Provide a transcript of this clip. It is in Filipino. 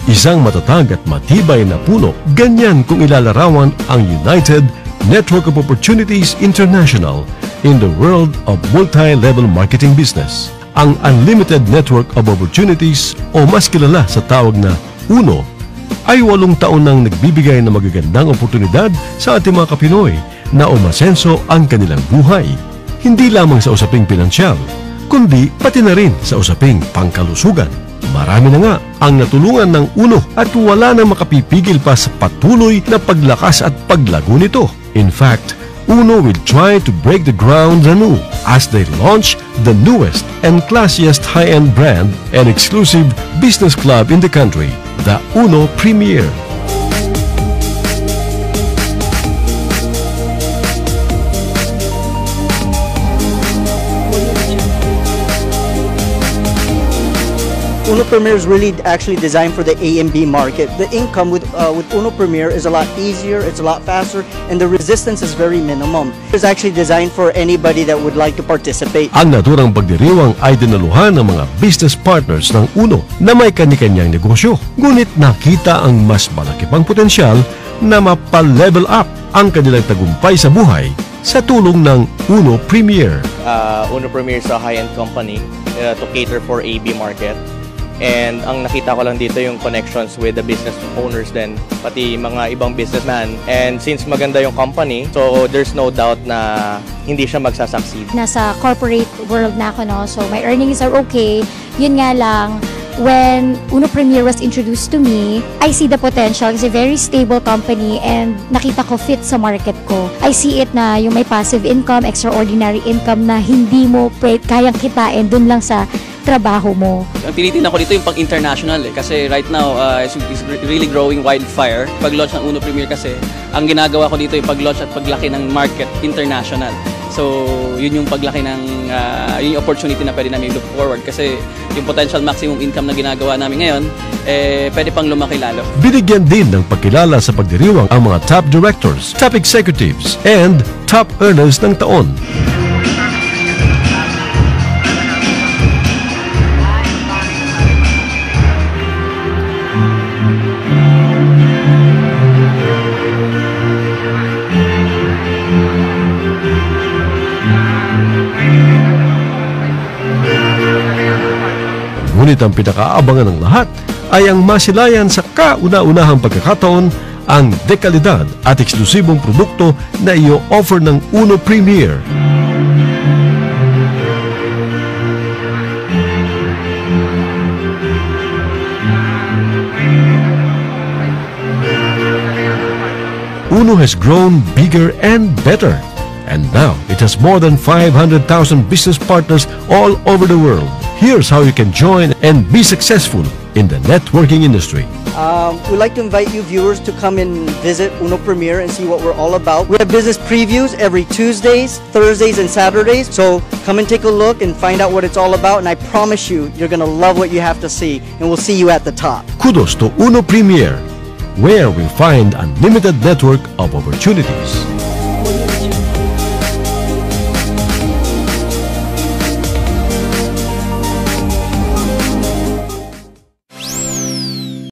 Isang matatag at matibay na puno, ganyan kung ilalarawan ang United Network of Opportunities International in the world of multi-level marketing business. Ang Unlimited Network of Opportunities o mas kilala sa tawag na UNO ay 8 taon nang nagbibigay ng magagandang oportunidad sa ating mga Kapinoy na umasenso ang kanilang buhay. Hindi lamang sa usaping pinansyal, kundi pati na rin sa usaping pangkalusugan. Marami na nga ang natulungan ng UNO at wala nang makapipigil pa sa patuloy na paglakas at paglago nito. In fact, UNO will try to break the ground anew as they launch the newest and classiest high-end brand and exclusive business club in the country, the UNO Premier. UNO Premier is really actually designed for the A and B market. The income with UNO Premier is a lot easier, it's a lot faster, and the resistance is very minimum. It's actually designed for anybody that would like to participate. Ang naturang pagdiriwang ay dinaluhan ng mga business partners ng UNO na may kani-kanyang negosyo. Ngunit nakita ang mas malaki pang potensyal na mapa-level up ang kanilang tagumpay sa buhay sa tulong ng UNO Premier. UNO Premier is a high-end company to cater for AB market. And ang nakita ko lang dito yung connections with the business owners din, pati mga ibang businessman. And since maganda yung company, so there's no doubt na hindi siya magsasucceed. Nasa corporate world na ako, no? So my earnings are okay. Yun nga lang, when UNO Premier was introduced to me, I see the potential. It's a very stable company and nakita ko fit sa market ko. I see it na yung may passive income, extraordinary income na hindi mo kayang kitain dun lang sa trabaho mo. Ang tinitingnan ko dito yung pang-international kasi right now it's really growing wildfire. Pag-launch ng UNO Premier kasi, ang ginagawa ko dito yung pag-launch at paglaki ng market international. So, yun yung paglaki ng yun yung opportunity na pwede namin look forward kasi yung potential maximum income na ginagawa namin ngayon, pwede pang lumaki lalo. Binigyan din ng pagkilala sa pagdiriwang ang mga top directors, top executives, and top earners ng taon. Ngunit ang pinakaabangan ng lahat ay ang masilayan sa kauna-unahang pagkakataon ang dekalidad at eksklusibong produkto na i-offer ng UNO Premier. UNO has grown bigger and better. And now, it has more than 500,000 business partners all over the world. Here's how you can join and be successful in the networking industry. We'd like to invite you viewers to come and visit UNO Premier and see what we're all about. We have business previews every Tuesdays, Thursdays, and Saturdays. So come and take a look and find out what it's all about. And I promise you, you're going to love what you have to see. And we'll see you at the top. Kudos to UNO Premier, where we find unlimited network of opportunities.